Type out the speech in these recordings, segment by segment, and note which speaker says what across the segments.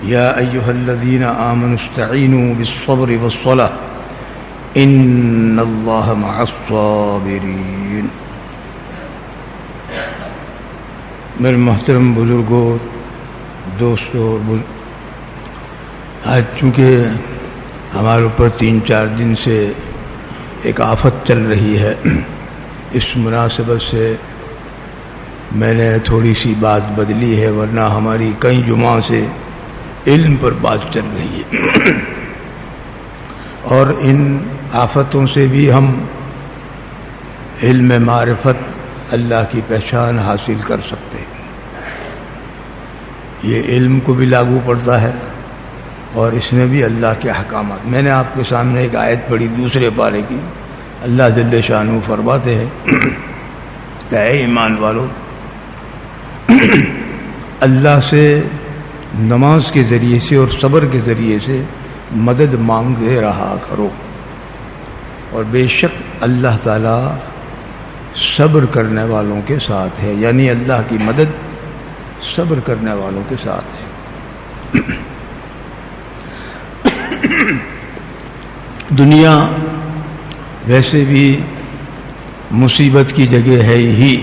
Speaker 1: یا ایھا الذین آمنوا استعینوا بالصبر والصلاۃ ان اللہ مع الصابرین۔ میرے محترم بزرگوں، دوستوں، آج چونکہ ہمارے اوپر 3-4 دن سے ایک آفت چل رہی ہے، اس مناسبت سے میں نے تھوڑی سی بات بدلی ہے، ورنہ ہماری کئی جمعہ سے علم پر بات چل رہی ہے، اور ان آفتوں سے بھی ہم علم معرفت، اللہ کی پہچان حاصل کر سکتے ہیں۔ یہ علم کو بھی لاگو پڑتا ہے اور اس میں بھی اللہ کے احکامات۔ میں نے آپ کے سامنے ایک آیت پڑھی دوسرے پارے کی، اللہ جل شانہ فرماتے ہیں کہ اے ایمان والو، اللہ سے نماز کے ذریعے سے اور صبر کے ذریعے سے مدد مانگتے رہا کرو، اور بے شک اللہ تعالی صبر کرنے والوں کے ساتھ ہے، یعنی اللہ کی مدد صبر کرنے والوں کے ساتھ ہے۔ دنیا ویسے بھی مصیبت کی جگہ ہے ہی،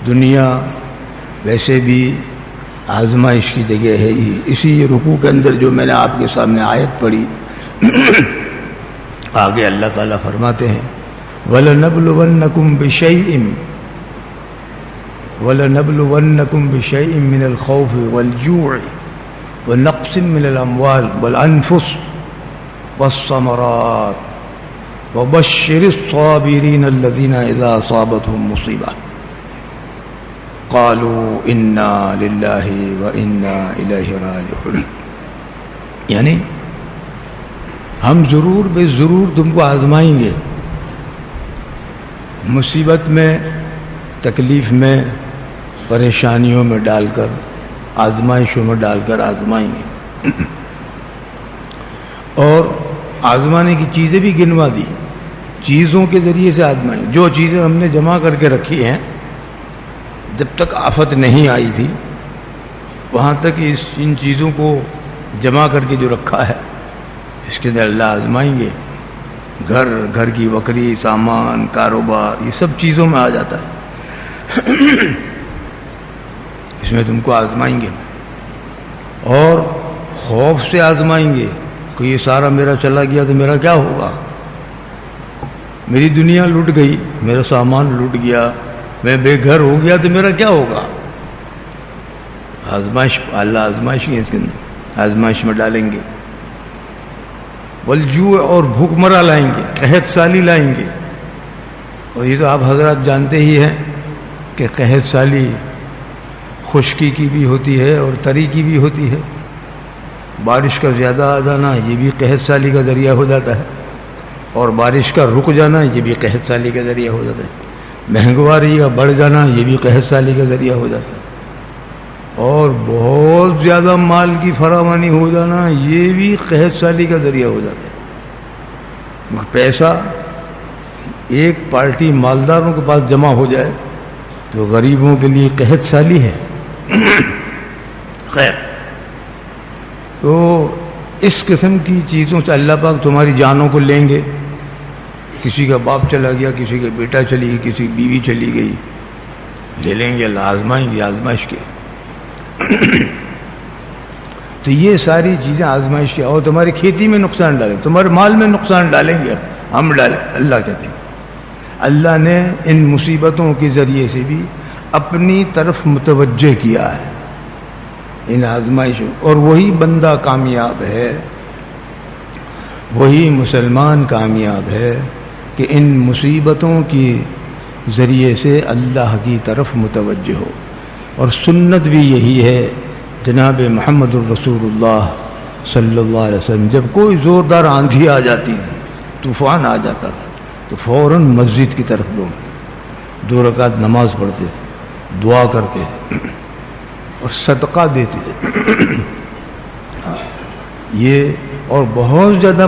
Speaker 1: دنیا ویسے بھی آزمائش کی جگہ ہے ہی۔ اسی رکوع کے اندر جو میں نے آپ کے سامنے آیت پڑھی، آگے اللہ تعالیٰ فرماتے ہیں وَلَنَبْلُوَنَّكُمْ بِشَيْءٍ مِّنَ الْخَوْفِ وَالْجُوعِ وَنَقْصٍ مِّنَ الْأَمْوَالِ وَالْأَنفُسِ وَالثَّمَرَاتِ وَبَشِّرِ الصَّابِرِينَ الَّذِينَ إِذَا أَصَابَتْهُم مُّصِيبَةٌ قَالُوا إِنَّا لِلَّهِ وَإِنَّا إِلَيْهِ رَاجِعُونَ، یعنی ہم ضرور بے ضرور تم کو آزمائیں گے، مصیبت میں، تکلیف میں، پریشانیوں میں ڈال کر، آزمائشوں میں ڈال کر آزمائیں گے، اور آزمانے کی چیزیں بھی گنوا دی، چیزوں کے ذریعے سے آزمائیں۔ جو چیزیں ہم نے جمع کر کے رکھی ہیں، جب تک آفت نہیں آئی تھی وہاں تک ان چیزوں کو جمع کر کے جو رکھا ہے، اس کے اندر اللہ آزمائیں گے۔ گھر کی بکری، سامان، کاروبار، یہ سب چیزوں میں آ جاتا ہے، اس میں تم کو آزمائیں گے، اور خوف سے آزمائیں گے کہ یہ سارا میرا چلا گیا تو میرا کیا ہوگا، میری دنیا لٹ گئی، میرا سامان لٹ گیا، میں بے گھر ہو گیا تو میرا کیا ہوگا۔ آزمائش، اللہ آزمائش کے اس کے اندر آزمائش میں ڈالیں گے۔ والجوع، اور بھوک مرا لائیں گے، قحط سالی لائیں گے، اور یہ تو آپ حضرات جانتے ہی ہیں کہ قحط سالی خشکی کی بھی ہوتی ہے اور تری کی بھی ہوتی ہے۔ بارش کا زیادہ آ جانا یہ بھی قحط سالی کا ذریعہ ہو جاتا ہے، اور بارش کا رک جانا یہ بھی قحط سالی کا ذریعہ ہو جاتا ہے۔ مہنگواری کا بڑھ جانا یہ بھی قحط سالی کا ذریعہ ہو جاتا ہے، اور بہت زیادہ مال کی فراوانی ہو جانا یہ بھی قحط سالی کا ذریعہ ہو جاتا ہے۔ پیسہ ایک پارٹی مالداروں کے پاس جمع ہو جائے تو غریبوں کے لیے قحط سالی ہے۔ خیر، تو اس قسم کی چیزوں سے اللہ پاک تمہاری جانوں کو لیں گے۔ کسی کا باپ چلا گیا، کسی کا بیٹا چلی گئی، کسی کی بیوی چلی گئی، لے لیں گے، اللہ آزمائیں گے، آزمائش کے۔ تو یہ ساری چیزیں آزمائش کی، اور تمہاری کھیتی میں نقصان ڈالیں، تمہارے مال میں نقصان ڈالیں گے، ہم ڈالیں، اللہ کہتے ہیں۔ اللہ نے ان مصیبتوں کے ذریعے سے بھی اپنی طرف متوجہ کیا ہے ان آزمائشوں، اور وہی بندہ کامیاب ہے، وہی مسلمان کامیاب ہے کہ ان مصیبتوں کے ذریعے سے اللہ کی طرف متوجہ ہو۔ اور سنت بھی یہی ہے، جناب محمد الرسول اللہ صلی اللہ علیہ وسلم جب کوئی زوردار آندھی آ جاتی تھی، طوفان آ جاتا تھا، تو فوراً مسجد کی طرف لوگ 2 رکعت نماز پڑھتے تھے، دعا کرتے تھے اور صدقہ دیتے تھے۔ یہ اور بہت زیادہ،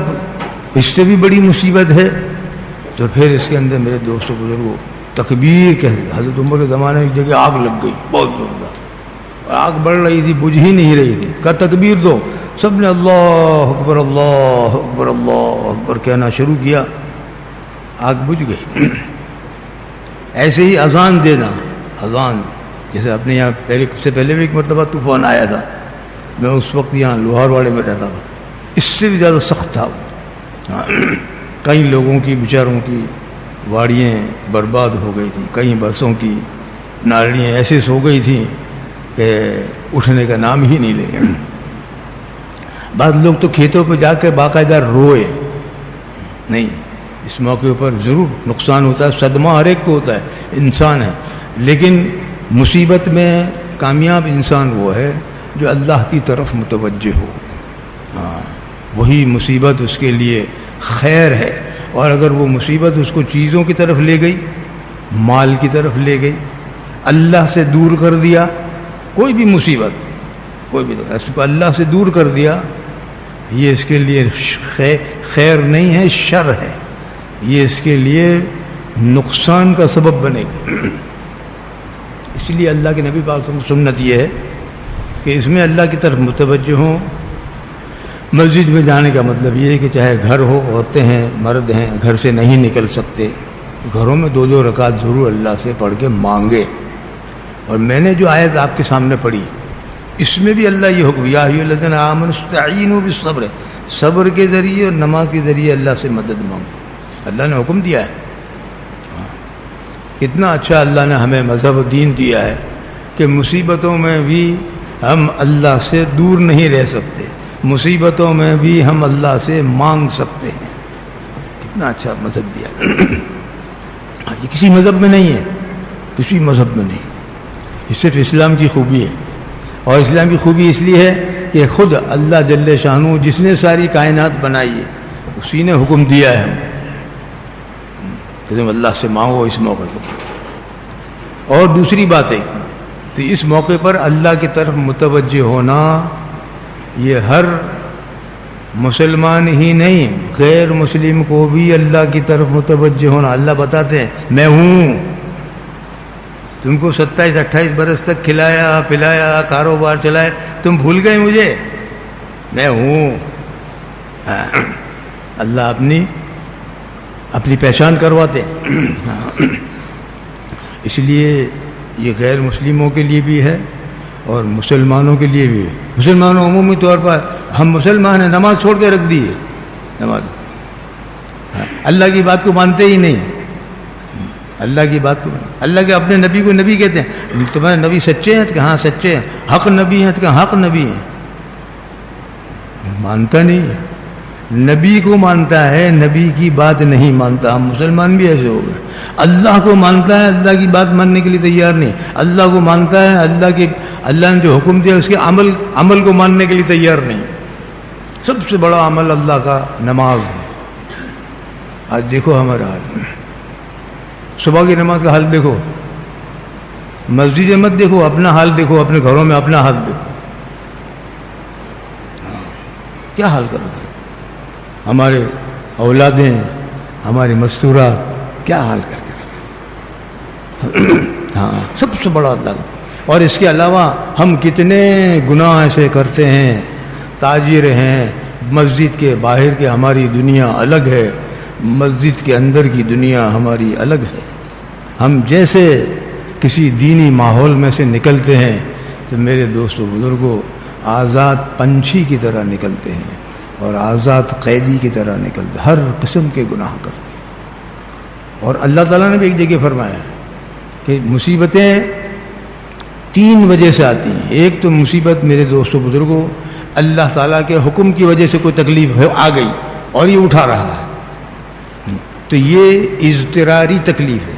Speaker 1: اس سے بھی بڑی مصیبت ہے تو پھر اس کے اندر میرے دوستوں بزرگوں تکبیر کہتے، حضرت عمر کے زمانے میں ایک جگہ آگ لگ گئی بہت زوردار، آگ بڑھ رہی تھی، بجھ ہی نہیں رہی تھی. کہا تکبیر دو، سب نے اللہ اکبر اللہ اکبر اللہ اکبر کہنا شروع کیا، آگ بجھ گئی. ایسے ہی اذان دینا، اذان جیسے اپنے یہاں سے پہلے بھی ایک مرتبہ طوفان آیا تھا، میں اس وقت یہاں لوہار واڑے میں رہتا تھا، اس سے بھی زیادہ سخت تھا. کئی لوگوں کی بیچاروں کی واڑیاں برباد ہو گئی تھیں، کئی برسوں کی نالیاں ایسے سو گئی تھیں کہ اٹھنے کا نام ہی نہیں لے گئے. بعض لوگ تو کھیتوں پہ جا کے باقاعدہ روئے. نہیں، اس موقع پر ضرور نقصان ہوتا ہے، صدمہ ہر ایک کو ہوتا ہے، انسان ہے، لیکن مصیبت میں کامیاب انسان وہ ہے جو اللہ کی طرف متوجہ ہو. وہی مصیبت اس کے لیے خیر ہے. اور اگر وہ مصیبت اس کو چیزوں کی طرف لے گئی، مال کی طرف لے گئی، اللہ سے دور کر دیا، کوئی بھی مصیبت، کوئی بھی اس کو اللہ سے دور کر دیا، یہ اس کے لیے خیر نہیں ہے، شر ہے. یہ اس کے لیے نقصان کا سبب بنے گا. اس لیے اللہ کے نبی پاک کی سنت یہ ہے کہ اس میں اللہ کی طرف متوجہ ہوں. مسجد میں جانے کا مطلب یہ ہے کہ چاہے گھر ہو، عورتیں ہیں، مرد ہیں، گھر سے نہیں نکل سکتے، گھروں میں 2 رکعت ضرور اللہ سے پڑھ کے مانگے. اور میں نے جو آیت آپ کے سامنے پڑھی، اس میں بھی اللہ یہ حکم، یا ایھا الذین آمنوا استعینوا بالصبر، صبر کے ذریعے اور نماز کے ذریعے اللہ سے مدد مانگو. اللہ نے حکم دیا ہے. کتنا اچھا اللہ نے ہمیں مذہب و دین دیا ہے کہ مصیبتوں میں بھی ہم اللہ سے دور نہیں رہ سکتے، مصیبتوں میں بھی ہم اللہ سے مانگ سکتے ہیں. کتنا اچھا مذہب دیا. یہ کسی مذہب میں نہیں ہے، کسی مذہب میں نہیں. یہ صرف اسلام کی خوبی ہے. اور اسلام کی خوبی اس لیے ہے کہ خود اللہ جل شانہ جس نے ساری کائنات بنائی ہے، اسی نے حکم دیا ہے کہ تم اللہ سے مانگو اس موقع پر. اور دوسری بات ہے تو اس موقع پر اللہ کی طرف متوجہ ہونا، یہ ہر مسلمان ہی نہیں، غیر مسلم کو بھی اللہ کی طرف متوجہ ہونا. اللہ بتاتے ہیں میں ہوں، تم کو 27-28 برس تک کھلایا پلایا، کاروبار چلایا، تم بھول گئے مجھے؟ میں ہوں. اللہ اپنی پہچان کرواتے. اس لیے یہ غیر مسلموں کے لیے بھی ہے اور مسلمانوں کے لیے بھی ہے. مسلمانوں عمومی طور پر ہم مسلمان ہیں، نماز چھوڑ کے رکھ دی ہے، نماز اللہ کی بات کو مانتے ہی نہیں. اللہ کی بات کو، اللہ کے اپنے نبی کو نبی کہتے ہیں. تمہارے نبی سچے ہیں؟ کہاں سچے ہیں. حق نبی ہیں؟ کہاں حق نبی ہیں. مانتا نہیں، نبی کو مانتا ہے، نبی کی بات نہیں مانتا. ہم مسلمان بھی ایسے ہو گئے. اللہ کو مانتا ہے، اللہ کی بات ماننے کے لیے تیار نہیں. اللہ کو مانتا ہے، اللہ نے جو حکم دیا اس کے عمل کو ماننے کے لیے تیار نہیں. سب سے بڑا عمل اللہ کا نماز ہے. آج دیکھو ہمارا حال، صبح کی نماز کا حال دیکھو، مسجد مت دیکھو، اپنا حال دیکھو، اپنے گھروں میں اپنا حال دیکھو. کیا حال کر رہے ہیں ہمارے اولادیں، ہماری مستورات، کیا حال کر کے رکھے. ہاں، سب سے بڑا اللہ. اور اس کے علاوہ ہم کتنے گناہ ایسے کرتے ہیں. تاجر ہیں، مسجد کے باہر کے ہماری دنیا الگ ہے، مسجد کے اندر کی دنیا ہماری الگ ہے. ہم جیسے کسی دینی ماحول میں سے نکلتے ہیں تو میرے دوستوں بزرگوں آزاد پنچھی کی طرح نکلتے ہیں اور آزاد قیدی کی طرح نکلتے ہیں، ہر قسم کے گناہ کرتے ہیں. اور اللہ تعالیٰ نے بھی ایک جگہ فرمایا ہے کہ مصیبتیں 3 وجہ سے آتی ہیں. ایک تو مصیبت میرے دوستوں بزرگوں اللہ تعالیٰ کے حکم کی وجہ سے کوئی تکلیف آ گئی اور یہ اٹھا رہا ہے، تو یہ اضطراری تکلیف ہے.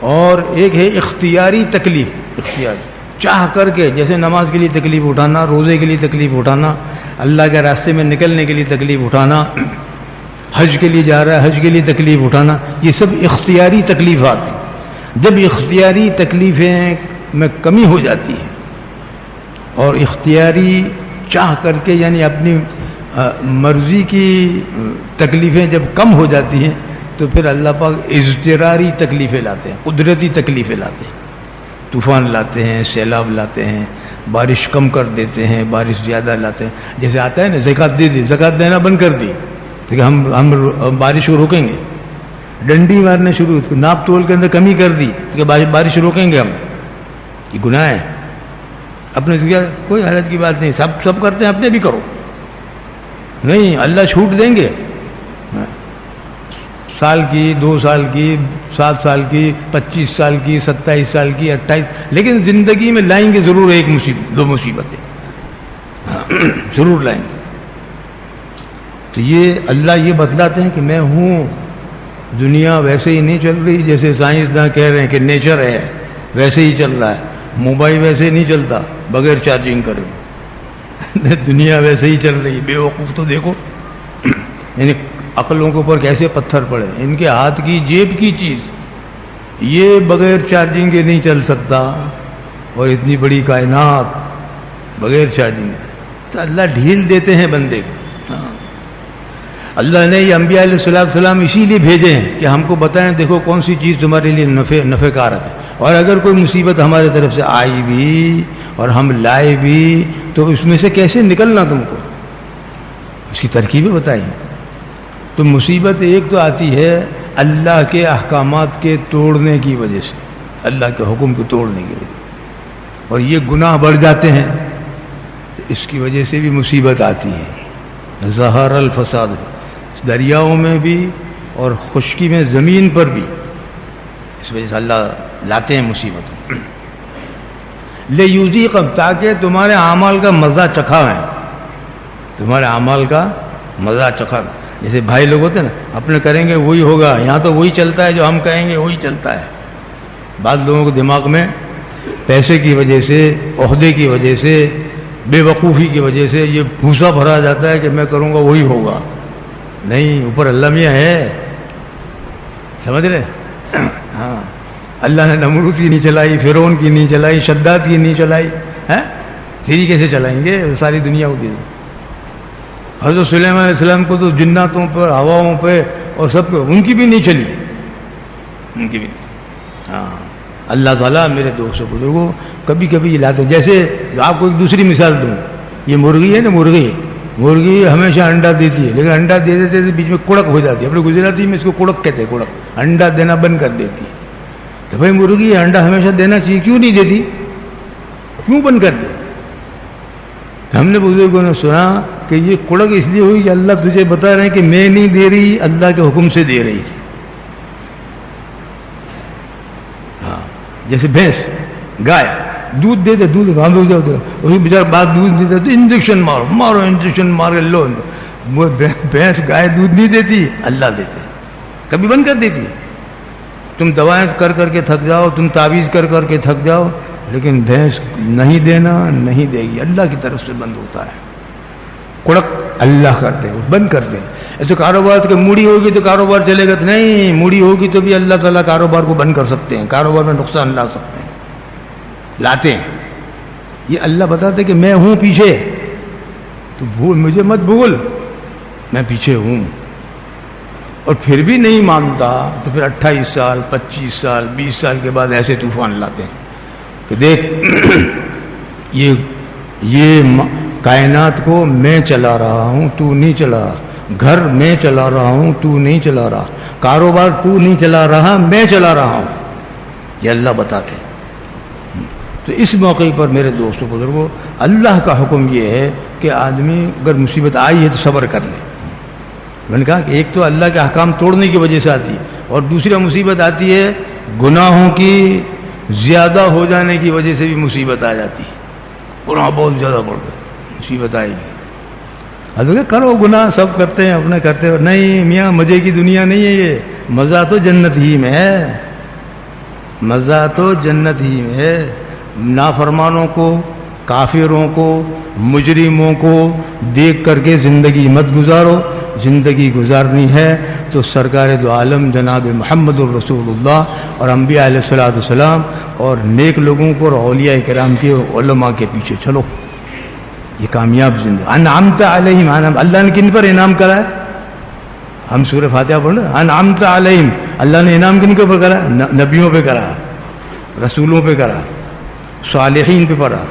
Speaker 1: اور ایک ہے اختیاری تکلیف. اختیاری چاہ کر کے، جیسے نماز کے لیے تکلیف اٹھانا، روزے کے لیے تکلیف اٹھانا، اللہ کے راستے میں نکلنے کے لیے تکلیف اٹھانا، حج کے لیے جا رہا ہے حج کے لیے تکلیف اٹھانا، یہ سب اختیاری تکلیفات ہیں. جب اختیاری تکلیفیں میں کمی ہو جاتی ہے اور اختیاری چاہ کر کے یعنی اپنی مرضی کی تکلیفیں جب کم ہو جاتی ہیں تو پھر اللہ پاک اضطراری تکلیفیں لاتے ہیں، قدرتی تکلیفیں لاتے ہیں. طوفان لاتے ہیں، سیلاب لاتے ہیں، بارش کم کر دیتے ہیں، بارش زیادہ لاتے ہیں. جیسے آتا ہے نا زکوٰۃ دے دی، زکوٰۃ دینا بند کر دی تو کہ ہم بارش کو روکیں گے. ڈنڈی مارنا شروع، ناپ تول کے اندر کمی کر دی تو کہ بارش روکیں گے ہم. یہ گناہ ہے. اپنے کوئی حالت کی بات نہیں، سب کرتے ہیں، اپنے بھی کرو. نہیں، اللہ چھوٹ دیں گے. سال کی، 2 سال کی، 7 سال کی، 25 سال کی، 27 سال کی، 28، لیکن زندگی میں لائیں گے ضرور ایک مصیبت، 2 مصیبتیں ضرور لائیں گے. تو یہ اللہ یہ بتلاتے ہیں کہ میں ہوں. دنیا ویسے ہی نہیں چل رہی جیسے سائنسداں کہہ رہے ہیں کہ نیچر ہے، ویسے ہی چل رہا ہے. موبائل ویسے نہیں چلتا بغیر چارجنگ کرے. دنیا ویسے ہی چل رہی. بے وقوف تو دیکھو، یعنی عقلوں کے اوپر کیسے پتھر پڑے. ان کے ہاتھ کی جیب کی چیز یہ بغیر چارجنگ کے نہیں چل سکتا، اور اتنی بڑی کائنات بغیر چارجنگ. تو اللہ ڈھیل دیتے ہیں بندے کو. اللہ نے یہ انبیاء علیہ السلام اسی لیے بھیجے ہیں کہ ہم کو بتائیں دیکھو کون سی چیز تمہارے لیے نفع کارک ہے. اور اگر کوئی مصیبت ہماری طرف سے آئی بھی اور ہم لائے بھی تو اس میں سے کیسے نکلنا، تم کو اس کی ترکیبیں بتائی. تو مصیبت ایک تو آتی ہے اللہ کے احکامات کے توڑنے کی وجہ سے، اللہ کے حکم کو توڑنے کی وجہ سے، اور یہ گناہ بڑھ جاتے ہیں تو اس کی وجہ سے بھی مصیبت آتی ہے. ظہر الفساد، دریاؤں میں بھی اور خشکی میں، زمین پر بھی، اس وجہ سے اللہ لاتے ہیں مصیبتوں. لیذیقہم، تاکہ تمہارے اعمال کا مزہ چکھائیں، تمہارے اعمال کا مزہ چکھائیں. جیسے بھائی لوگ ہوتے ہیں نا، اپنے کریں گے وہی ہوگا، یہاں تو وہی چلتا ہے، جو ہم کہیں گے وہی چلتا ہے. بعض لوگوں کے دماغ میں پیسے کی وجہ سے، عہدے کی وجہ سے، بے وقوفی کی وجہ سے یہ بھوسا بھرا جاتا ہے کہ میں کروں گا وہی ہوگا. نہیں، اوپر اللہ میاں ہے، سمجھ رہے؟ ہاں، اللہ نے نمرود کی نہیں چلائی، فرعون کی نہیں چلائی، شداد کی نہیں چلائی، ہے تیری کیسے چلائیں گے؟ ساری دنیا کو دے دیں. حضرت سلیمان علیہ السلام کو تو جناتوں پر، ہواؤں پہ اور سب کو، ان کی بھی نہیں چلی، ان کی بھی. ہاں، اللہ تعالیٰ میرے دوست بزرگوں کبھی کبھی یہ لاتے. جیسے آپ کو ایک دوسری مثال دوں، یہ مرغی ہے نا، مرغی ہمیشہ انڈا دیتی ہے، لیکن انڈا دے دیتے بیچ میں کڑک ہو جاتی ہے. اپنے گجراتی میں اس کو کڑک کہتے ہیں، کڑک، انڈا دینا بند کر دیتی ہے. تو بھائی مرغی انڈا ہمیشہ دینا چاہیے، کیوں نہیں دیتی؟ کیوں بند کر دی؟ ہم نے بزرگوں نے سنا کہ یہ کڑک اس لیے ہوئی کہ اللہ تجھے بتا رہے ہیں کہ میں نہیں دے رہی، اللہ کے حکم سے دے رہی تھی. ہاں، جیسے بھینس، گائے دودھ دیتے، دودھ وہی بیچارہ بعد دودھ دیتے تو انجیکشن مارو انجیکشن مار کے لو. وہ بھینس، گائے دودھ نہیں دیتی، اللہ دیتے. کبھی بند کر دیتی. تم دوائیں کر کر کے تھک جاؤ، تم تعویذ کر کر کے تھک جاؤ، لیکن بھینس نہیں دینا، نہیں دے گی، اللہ کی طرف سے بند ہوتا ہے. کڑک اللہ کرتے، بند کر دیں. ایسے کاروبار کہ موڑی ہوگی تو کاروبار چلے گا، نہیں، موڑی ہوگی تو بھی اللہ تعالیٰ کاروبار کو بند کر سکتے ہیں، کاروبار میں نقصان لا سکتے ہیں، لاتے ہیں. یہ اللہ بتاتے کہ میں ہوں پیچھے، تو مجھے مت بھول، میں پیچھے ہوں. اور پھر بھی نہیں مانتا تو پھر 28 سال 25 سال 20 سال کے بعد ایسے طوفان لاتے ہیں کہ دیکھ یہ کائنات کو میں چلا رہا ہوں، تو نہیں چلا رہا. گھر میں چلا رہا ہوں، تو نہیں چلا رہا. کاروبار تو نہیں چلا رہا، میں چلا رہا ہوں. یہ اللہ بتاتے ہیں. تو اس موقع پر میرے دوستوں بزرگوں، اللہ کا حکم یہ ہے کہ آدمی اگر مصیبت آئی ہے تو صبر کر لے. میں نے کہا کہ ایک تو اللہ کے احکام توڑنے کی وجہ سے آتی ہے، اور دوسری مصیبت آتی ہے گناہوں کی زیادہ ہو جانے کی وجہ سے بھی مصیبت آ جاتی ہے. گناہ بہت زیادہ بڑھ گئے، مصیبت آئے گی. حضرت کرو گناہ، سب کرتے ہیں، اپنے کرتے ہو. نہیں میاں، مزے کی دنیا نہیں ہے یہ. مزہ تو جنت ہی میں ہے، مزہ تو جنت ہی میں ہے. نافرمانوں کو، کافروں کو، مجرموں کو دیکھ کر کے زندگی مت گزارو. زندگی گزارنی ہے تو سرکار دو عالم جناب محمد الرسول اللہ اور انبیاء علیہ السلام اور نیک لوگوں کو اور اولیاء کرام کے علماء کے پیچھے چلو. یہ کامیاب زندگی. انعمت علیہم، اللہ نے کن پر انعام کرا ہے؟ ہم سورہ فاتحہ پڑھ رہے ہیں. انعمت علیہم، اللہ نے انعام کن کے اوپر کرا ہے؟ نبیوں پہ کرا، رسولوں پہ کرا. صالحین پہ پڑا،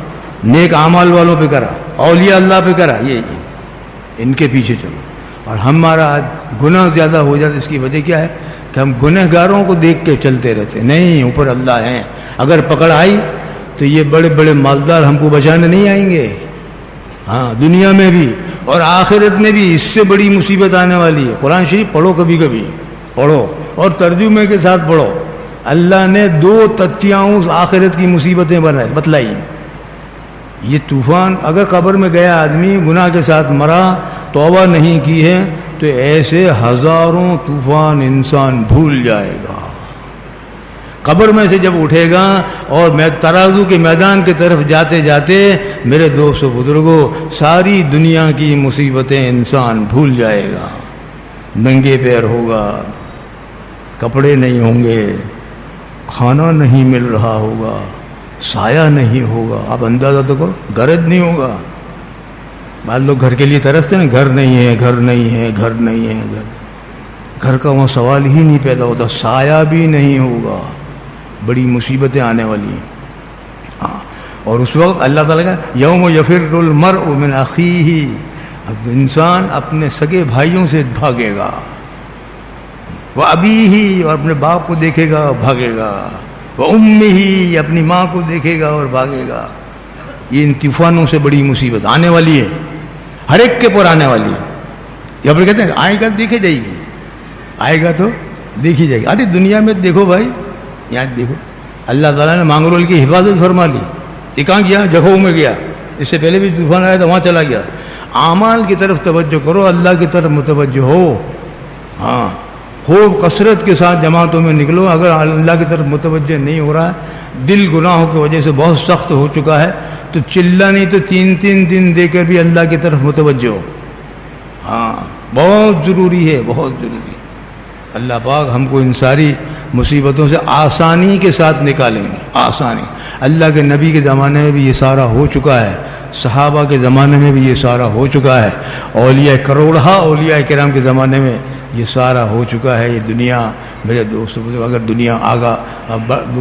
Speaker 1: نیک اعمال والوں پہ کرا، اولیاء اللہ پہ کرا، یہ ان کے پیچھے چلو. اور ہمارا آج گناہ زیادہ ہو جاتا، اس کی وجہ کیا ہے کہ ہم گنہگاروں کو دیکھ کے چلتے رہتے. نہیں، اوپر اللہ ہیں. اگر پکڑ آئی تو یہ بڑے بڑے مالدار ہم کو بچانے نہیں آئیں گے. ہاں، دنیا میں بھی اور آخرت میں بھی اس سے بڑی مصیبت آنے والی ہے. قرآن شریف پڑھو، کبھی کبھی پڑھو اور ترجمے کے ساتھ پڑھو. اللہ نے 2 تتیاؤں آخرت کی مصیبتیں بتلائی. یہ طوفان، اگر قبر میں گیا آدمی گناہ کے ساتھ مرا، توبہ نہیں کی ہے، تو ایسے ہزاروں طوفان انسان بھول جائے گا. قبر میں سے جب اٹھے گا اور میں ترازو کے میدان کی طرف جاتے جاتے، میرے دوستو بزرگوں، ساری دنیا کی مصیبتیں انسان بھول جائے گا. ننگے پیر ہوگا، کپڑے نہیں ہوں گے، کھانا نہیں مل رہا ہوگا، سایہ نہیں ہوگا. آپ اندازہ تو کرو، گرد نہیں ہوگا. بعض لوگ گھر کے لیے ترستے ہیں، گھر نہیں ہے، گھر نہیں ہے، گھر نہیں ہے. گھر کا وہاں سوال ہی نہیں پیدا ہوتا. سایہ بھی نہیں ہوگا. بڑی مصیبتیں آنے والی ہیں. ہاں، اور اس وقت اللہ تعالیٰ کا یوم یفر المرء من اخیہ، اب انسان اپنے سگے بھائیوں سے بھاگے گا. وہ ابیہ، اور اپنے باپ کو دیکھے گا بھاگے گا. وہ امہ، اپنی ماں کو دیکھے گا اور بھاگے گا. یہ ان طوفانوں سے بڑی مصیبت آنے والی ہے، ہر ایک کے پر آنے والی ہے. یا پھر کہتے ہیں آئے گا دیکھے جائے گی، آئے گا تو دیکھی جائے گی. ارے دنیا میں دیکھو بھائی، یہاں دیکھو، اللہ تعالیٰ نے مانگرول کی حفاظت فرما لی. یہ کہاں گیا؟ جگہوں میں گیا. اس سے پہلے بھی طوفان آیا تھا، وہاں چلا گیا. اعمال کی طرف توجہ کرو، اللہ کی طرف متوجہ ہو. ہاں، خوب کثرت کے ساتھ جماعتوں میں نکلو. اگر اللہ کی طرف متوجہ نہیں ہو رہا ہے، دل گناہوں کی وجہ سے بہت سخت ہو چکا ہے، تو چلا نہیں تو 3 دن دے کر بھی اللہ کی طرف متوجہ ہو. ہاں، بہت ضروری ہے، بہت ضروری. اللہ پاک ہم کو ان ساری مصیبتوں سے آسانی کے ساتھ نکالیں گے. آسانی. اللہ کے نبی کے زمانے میں بھی یہ سارا ہو چکا ہے، صحابہ کے زمانے میں بھی یہ سارا ہو چکا ہے، اولیاء کروڑہ اولیاء کرام کے زمانے میں یہ سارا ہو چکا ہے. یہ دنیا، میرے دوست، اگر دنیا آگا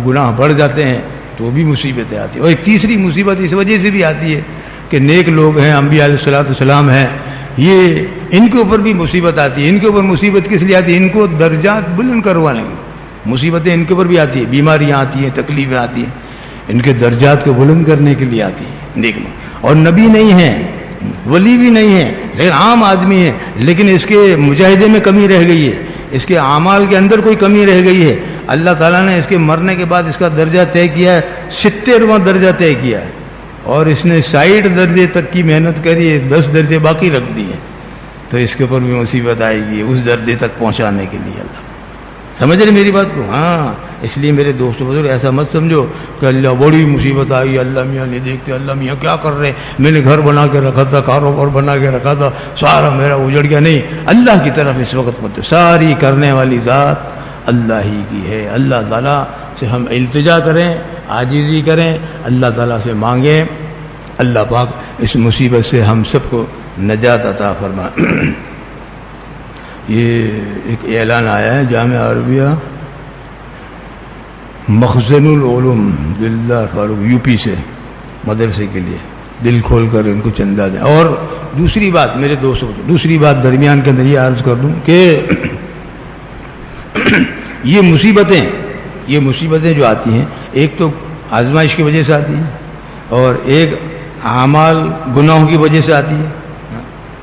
Speaker 1: گناہ بڑھ جاتے ہیں تو بھی مصیبتیں آتی ہیں. اور ایک تیسری مصیبت اس وجہ سے بھی آتی ہے کہ نیک لوگ ہیں، انبیاء علیہ الصلوۃ والسلام ہیں، یہ ان کے اوپر بھی مصیبت آتی ہے. ان کے اوپر مصیبت کس لیے آتی ہے؟ ان کو درجات بلند کروانے کی مصیبتیں ان کے اوپر بھی آتی ہیں. بیماریاں آتی ہیں، تکلیفیں آتی ہیں، ان کے درجات کو بلند کرنے کے لیے آتی ہے. نیک لوگ، اور نبی نہیں ہیں، ولی بھی نہیں ہے، لیکن عام آدمی ہے، لیکن اس کے مجاہدے میں کمی رہ گئی ہے، اس کے اعمال کے اندر کوئی کمی رہ گئی ہے. اللہ تعالیٰ نے اس کے مرنے کے بعد اس کا درجہ طے کیا ہے، 70واں درجہ طے کیا ہے، اور اس نے 60 درجے تک کی محنت کری ہے، 10 درجے باقی رکھ دیے. تو اس کے اوپر بھی مصیبت آئے گی اس درجے تک پہنچانے کے لیے. اللہ سمجھ رہے میری بات کو؟ ہاں، اس لیے میرے دوستو بزرگ ایسا مت سمجھو کہ اللہ بڑی مصیبت آئی، اللہ میاں نہیں دیکھتے، اللہ میاں کیا کر رہے، میں نے گھر بنا کے رکھا تھا، کاروبار بنا کے رکھا تھا، سارا میرا اجڑ گیا. نہیں، اللہ کی طرف اس وقت مت، ساری کرنے والی ذات اللہ ہی کی ہے. اللہ تعالیٰ سے ہم التجا کریں، عاجزی کریں، اللہ تعالیٰ سے مانگیں. اللہ پاک اس مصیبت سے ہم سب کو نجات عطا فرما. یہ ایک اعلان آیا ہے جامعہ عربیہ مخزن العلوم دلدار فاروق یو پی سے، مدرسے کے لیے دل کھول کر ان کو چندہ دیں. اور دوسری بات میرے دوستوں، دوسری بات درمیان کے اندر یہ عرض کر دوں کہ یہ مصیبتیں جو آتی ہیں، ایک تو آزمائش کی وجہ سے آتی ہے، اور ایک اعمال گناہوں کی وجہ سے آتی ہے.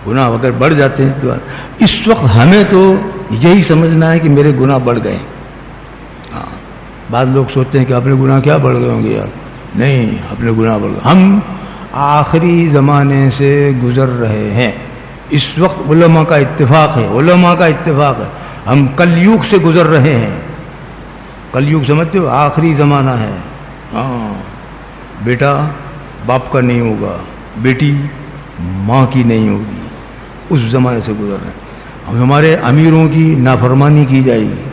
Speaker 1: گناہ اگر بڑھ جاتے ہیں تو اس وقت ہمیں تو یہی سمجھنا ہے کہ میرے گناہ بڑھ گئے. ہاں، بعض لوگ سوچتے ہیں کہ اپنے گناہ کیا بڑھ گئے ہوں گے. یار نہیں، اپنے گناہ بڑھ گئے. ہم آخری زمانے سے گزر رہے ہیں. اس وقت علماء کا اتفاق ہے، ہم کلیوگ سے گزر رہے ہیں. کلیوگ سمجھتے ہو؟ آخری زمانہ ہے. ہاں، بیٹا باپ کا نہیں ہوگا، بیٹی ماں کی نہیں ہوگی، اس زمانے سے گزر رہے ہیں. ہمارے امیروں کی نافرمانی کی جائے گی،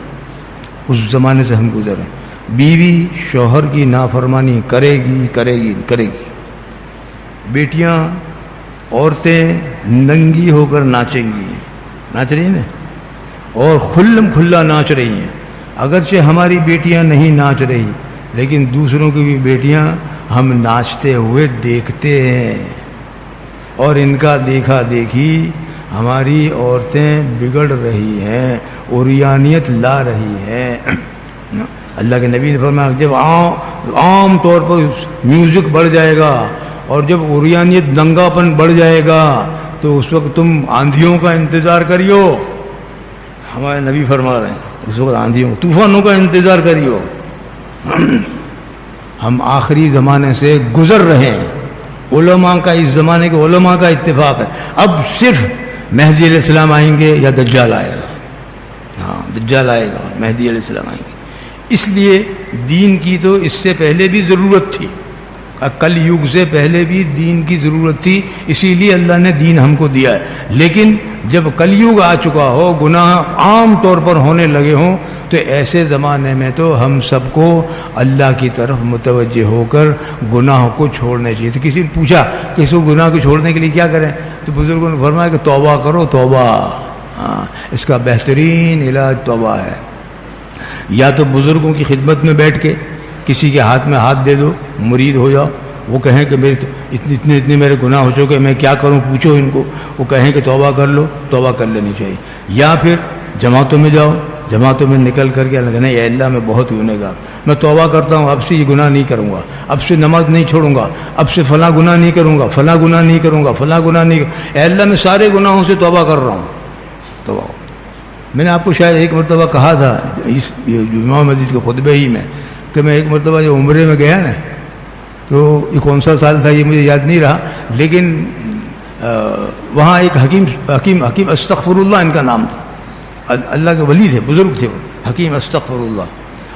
Speaker 1: اس زمانے سے ہم گزر رہے ہیں. بیوی شوہر کی نافرمانی کرے گی. بیٹیاں، عورتیں ننگی ہو کر ناچ رہی ہیں نا، اور کھلا ناچ رہی ہیں. اگرچہ ہماری بیٹیاں نہیں ناچ رہی، لیکن دوسروں کی بھی بیٹیاں ہم ناچتے ہوئے دیکھتے ہیں، اور ان کا دیکھا دیکھی ہماری عورتیں بگڑ رہی ہیں، عریانیت لا رہی ہیں۔ اللہ کے نبی نے فرمایا جب عام طور پر میوزک بڑھ جائے گا اور جب عریانیت دنگاپن بڑھ جائے گا تو اس وقت تم آندھیوں کا انتظار کریو۔ ہمارے نبی فرما رہے ہیں اس وقت آندھیوں طوفانوں کا انتظار کریو۔ ہم آخری زمانے سے گزر رہے ہیں، علماء کا اس زمانے کے علماء کا اتفاق ہے، اب صرف مہدی علیہ السلام آئیں گے یا دجال آئے گا۔ ہاں دجال آئے گا اور مہدی علیہ السلام آئیں گے۔ اس لیے دین کی تو اس سے پہلے بھی ضرورت تھی، کل یگ سے پہلے بھی دین کی ضرورت تھی، اسی لیے اللہ نے دین ہم کو دیا ہے۔ لیکن جب کل یگ آ چکا ہو، گناہ عام طور پر ہونے لگے ہوں، تو ایسے زمانے میں تو ہم سب کو اللہ کی طرف متوجہ ہو کر گناہ کو چھوڑنا چاہیے۔ تو کسی نے پوچھا کہ اس کو گناہ کو چھوڑنے کے لیے کیا کریں، تو بزرگوں نے فرمایا کہ توبہ کرو، توبہ، ہاں اس کا بہترین علاج توبہ ہے۔ یا تو بزرگوں کی خدمت میں بیٹھ کے کسی کے ہاتھ میں ہاتھ دے دو، مرید ہو جاؤ، وہ کہیں کہ میرے اتنے میرے گناہ ہو چکے، میں کیا کروں، پوچھو ان کو، وہ کہیں کہ توبہ کر لو، توبہ کر لینی چاہیے۔ یا پھر جماعتوں میں جاؤ، جماعتوں میں نکل کر کے اللہ نہیں، اے اللہ میں بہت گنہگار، میں توبہ کرتا ہوں، اب سے یہ گناہ نہیں کروں گا، اب سے نماز نہیں چھوڑوں گا، اب سے فلاں گناہ نہیں کروں گا، فلاں گناہ نہیں کروں گا، فلاں گناہ نہیں، اے اللہ میں سارے گناہوں سے توبہ کر رہا ہوں۔ توبہ، میں نے آپ کو شاید ایک مرتبہ کہا تھا اس جمعہ مسجد کے خطبے ہی میں کہ میں ایک مرتبہ جو عمرے میں گیا نا، تو یہ کون سا سال تھا یہ مجھے یاد نہیں رہا، لیکن وہاں ایک حکیم استغفر اللہ ان کا نام تھا، اللہ کے ولی تھے، بزرگ تھے وہ، حکیم استغفر اللہ۔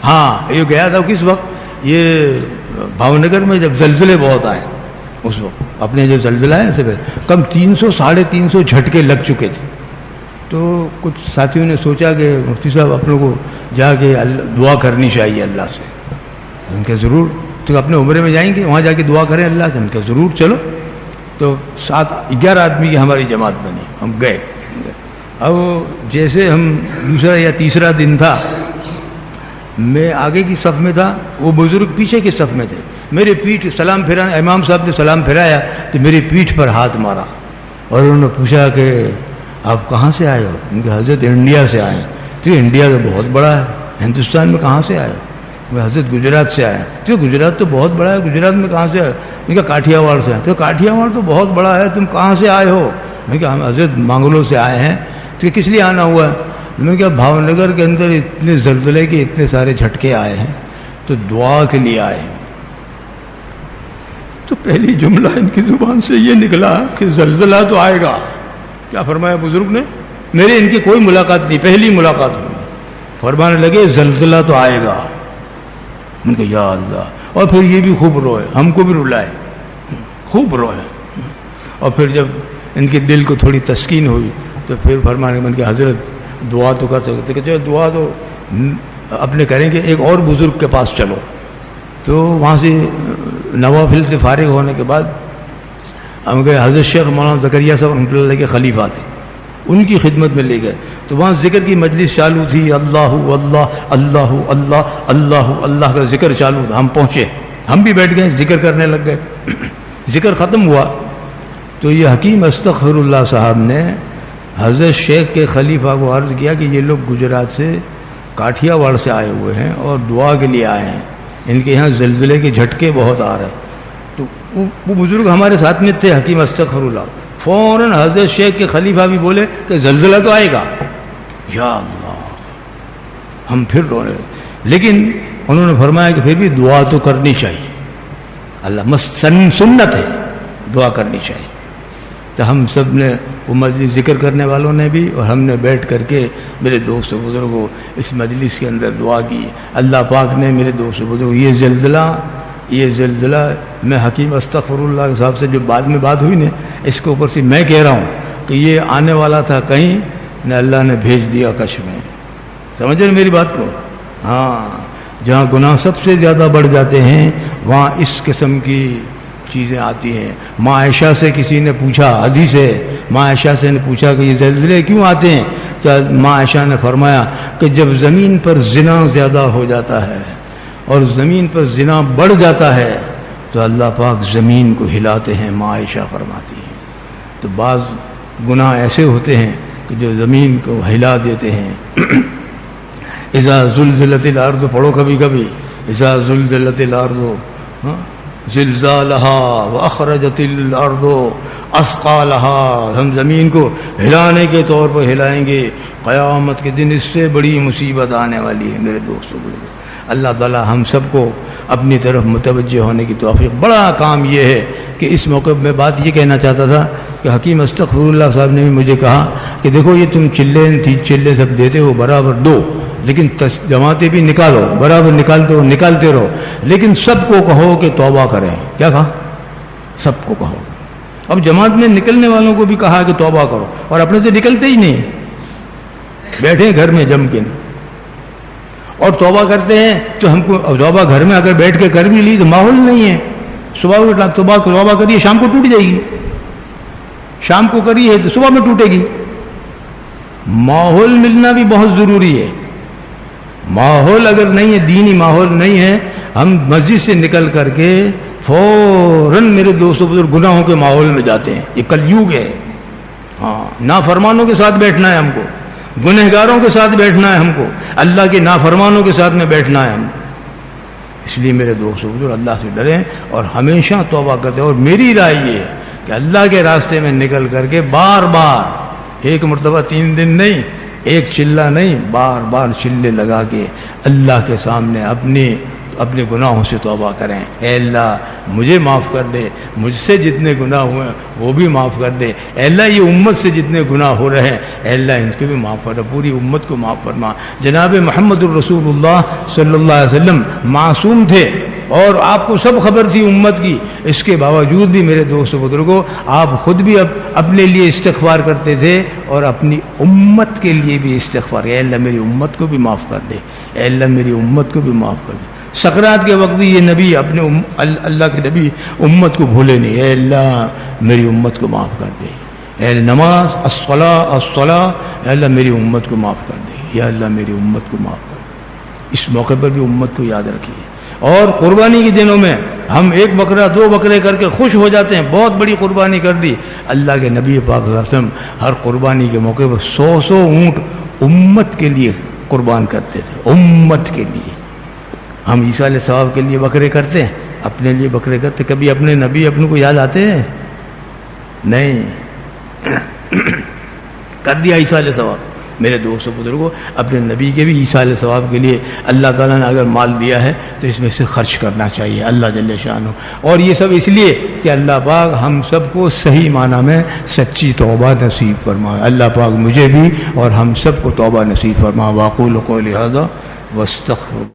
Speaker 1: ہاں یہ گیا تھا کس وقت، یہ بھاؤ نگر میں جب زلزلے بہت آئے، اس وقت اپنے جو زلزلہ ہے سے کم 300 350 جھٹکے لگ چکے تھے۔ تو کچھ ساتھیوں نے سوچا کہ مفتی صاحب اپنوں کو جا کے دعا کرنی چاہیے اللہ سے۔ ان کے ضرور، تو اپنے عمرے میں جائیں گے، وہاں جا کے دعا کریں اللہ سے۔ ان کے ضرور چلو۔ تو 11 آدمی کی ہماری جماعت بنی، ہم گئے۔ اب جیسے ہم دوسرا یا تیسرا دن تھا، میں آگے کی صف میں تھا، وہ بزرگ پیچھے کی صف میں تھے۔ میرے پیٹھ سلام پھرانا، امام صاحب نے سلام پھرایا تو میری پیٹھ پر ہاتھ مارا، اور انہوں نے پوچھا کہ آپ کہاں سے آئے ہو؟ ان کے حضرت انڈیا سے آئے ہیں۔ تو انڈیا تو بہت بڑا ہے، ہندوستان میں کہاں سے آئے ہو؟ میں حضرت گجرات سے آیا۔ تو گجرات تو بہت بڑا ہے، گجرات میں کہاں سے آئے؟ میں کہا کاٹھیا واڑ سے آئے۔ تو کاٹھیا واڑ تو بہت بڑا ہے، تم کہاں سے آئے ہو؟ میں کہا ہم حضرت مانگلو سے آئے ہیں۔ تو کس لیے آنا ہوا ہے؟ میں نے کہا بھاؤ نگر کے اندر اتنے زلزلے کے اتنے سارے جھٹکے آئے ہیں، تو دعا کے لیے آئے ہیں۔ تو پہلی جملہ ان کی زبان سے یہ نکلا کہ زلزلہ تو آئے گا۔ کیا فرمایا بزرگ نے؟ میرے ان کی کوئی ملاقات نہیں، پہلی ملاقات ہوئی۔ فرمانے لگے زلزلہ تو آئے گا۔ میں نے کہا یا اللہ، اور پھر یہ بھی خوب روئے، ہم کو بھی رلائے، خوب روئے۔ اور پھر جب ان کے دل کو تھوڑی تسکین ہوئی تو پھر فرمانے من کہ حضرت دعا تو کر سکتے کہ چلو دعا تو اپنے کریں گے، ایک اور بزرگ کے پاس چلو۔ تو وہاں سے نوافل سے فارغ ہونے کے بعد ہم گئے، حضرت شیخ مولانا زکریا صاحب رحمۃ اللہ کے خلیفہ تھے، ان کی خدمت میں لے گئے۔ تو وہاں ذکر کی مجلس چالو تھی، اللہ اللہ اللہ اللہ اللہ اللہ کا ذکر چالو تھا۔ ہم پہنچے، ہم بھی بیٹھ گئے، ذکر کرنے لگ گئے۔ ذکر ختم ہوا تو یہ حکیم استغفر اللہ صاحب نے حضرت شیخ کے خلیفہ کو عرض کیا کہ یہ لوگ گجرات سے کاٹھیا واڑ سے آئے ہوئے ہیں اور دعا کے لیے آئے ہیں، ان کے یہاں زلزلے کے جھٹکے بہت آ رہے ہیں۔ تو وہ بزرگ ہمارے ساتھ میں تھے، حکیم استغفر اللہ۔ فوراً حضرت شیخ کے خلیفہ بھی بولے کہ زلزلہ تو آئے گا۔ یا اللہ، ہم پھر رونے لگے، لیکن انہوں نے فرمایا کہ پھر بھی دعا تو کرنی چاہیے، اللہ سنت ہے، دعا کرنی چاہیے۔ تو ہم سب نے، وہ مجلس ذکر کرنے والوں نے بھی اور ہم نے بیٹھ کر کے میرے دوست و بزرگوں اس مجلس کے اندر دعا کی۔ اللہ پاک نے میرے دوست و بزرگوں یہ زلزلہ میں حکیم استغفر اللہ صاحب سے جو بعد میں بات ہوئی نا، اس کے اوپر سے میں کہہ رہا ہوں کہ یہ آنے والا تھا کہیں نہ، اللہ نے بھیج دیا کش میں۔ سمجھ رہے میری بات کو؟ ہاں، جہاں گناہ سب سے زیادہ بڑھ جاتے ہیں وہاں اس قسم کی چیزیں آتی ہیں۔ ماں عائشہ سے کسی نے پوچھا، حدیث ہے، ماں عائشہ سے نے پوچھا کہ یہ زلزلے کیوں آتے ہیں؟ تو ماں عائشہ نے فرمایا کہ جب زمین پر زنا زیادہ ہو جاتا ہے اور زمین پر زنا بڑھ جاتا ہے تو اللہ پاک زمین کو ہلاتے ہیں، ماں عائشہ فرماتی ہیں۔ تو بعض گناہ ایسے ہوتے ہیں کہ جو زمین کو ہلا دیتے ہیں۔ اذا زلزلت الارض پڑھو کبھی کبھی، اذا زلزلت الارض زلزالہا واخرجت الارض اثقالہا، ہم زمین کو ہلانے کے طور پر ہلائیں گے، قیامت کے دن اس سے بڑی مصیبت آنے والی ہے میرے دوستوں۔ اللہ تعالی ہم سب کو اپنی طرف متوجہ ہونے کی توفیق۔ بڑا کام یہ ہے کہ اس موقع میں بات یہ کہنا چاہتا تھا کہ حکیم استغفر اللہ صاحب نے بھی مجھے کہا کہ دیکھو یہ تم چلے سب دیتے ہو برابر دو، لیکن جماعتیں بھی نکالو، برابر نکالتے رہو، لیکن سب کو کہو کہ توبہ کریں۔ کیا کہا؟ سب کو کہو۔ اب جماعت میں نکلنے والوں کو بھی کہا کہ توبہ کرو، اور اپنے سے نکلتے ہی نہیں، بیٹھے گھر میں جم کے اور توبہ کرتے ہیں۔ تو ہم کو توبہ گھر میں اگر بیٹھ کے کر بھی لی تو ماحول نہیں ہے، صبح توبہ کریے شام کو ٹوٹ جائے گی، شام کو کریے تو صبح میں ٹوٹے گی۔ ماحول ملنا بھی بہت ضروری ہے۔ ماحول اگر نہیں ہے، دینی ماحول نہیں ہے، ہم مسجد سے نکل کر کے فوراً میرے دوستوں بزرگ گناہوں کے ماحول میں جاتے ہیں۔ یہ کلیوگ ہے۔ ہاں، نافرمانوں کے ساتھ بیٹھنا ہے ہم کو، گنہگاروں کے ساتھ بیٹھنا ہے ہم کو، اللہ کے نافرمانوں کے ساتھ میں بیٹھنا ہے ہم کو۔ اس لیے میرے دوستوں بزرگ اللہ سے ڈریں اور ہمیشہ توبہ کرتے ہیں۔ اور میری رائے یہ ہے کہ اللہ کے راستے میں نکل کر کے بار بار، ایک مرتبہ 3 دن نہیں، ایک چلہ نہیں، بار بار چلے لگا کے اللہ کے سامنے اپنے گناہوں سے توبہ کریں۔ اے اللہ مجھے معاف کر دے، مجھ سے جتنے گناہ ہوئے وہ بھی معاف کر دے۔ اے اللہ یہ امت سے جتنے گناہ ہو رہے ہیں اے اللہ ان کے بھی معاف فرما، پوری امت کو معاف فرما۔ جناب محمد الرسول اللہ صلی اللہ علیہ وسلم معصوم تھے اور آپ کو سب خبر تھی امت کی، اس کے باوجود بھی میرے دوست بزرگوں آپ خود بھی اپنے لیے استغفار کرتے تھے اور اپنی امت کے لیے بھی استغفار۔ اے اللہ میری امت کو بھی معاف کر دے، اے اللہ میری امت کو بھی معاف کر دے۔ سکرات کے وقت یہ نبی اپنے اللہ کے نبی امت کو بھولے نہیں، اے اللہ میری امت کو معاف کر دے، اے نماز الصلاۃ، اے اللہ میری امت کو معاف کر دے، یا اللہ میری امت کو معاف کر دے۔ اس موقع پر بھی امت کو یاد رکھیے۔ اور قربانی کے دنوں میں ہم 1 بکرا 2 بکرے کر کے خوش ہو جاتے ہیں، بہت بڑی قربانی کر دی۔ اللہ کے نبی پاک صلی اللہ علیہ وسلم ہر قربانی کے موقع پر 100 اونٹ امت کے لیے قربان کرتے تھے، امت کے لیے۔ ہم عیسیٰ علیہ السلام کے لیے بکرے کرتے ہیں، اپنے لیے بکرے کرتے، کبھی اپنے نبی اپنے کو یاد آتے ہیں؟ نہیں کر دیا عیسیٰ علیہ السلام۔ میرے دوستوں بزرگوں اپنے نبی کے بھی عیسیٰ علیہ السلام کے لیے اللہ تعالیٰ نے اگر مال دیا ہے تو اس میں سے خرچ کرنا چاہیے اللہ جل شانہ۔ اور یہ سب اس لیے کہ اللہ پاک ہم سب کو صحیح معنی میں سچی توبہ نصیب فرمائے۔ اللہ پاک مجھے بھی اور ہم سب کو توبہ نصیب فرمائے۔ واقول قولی ھذا واستغفر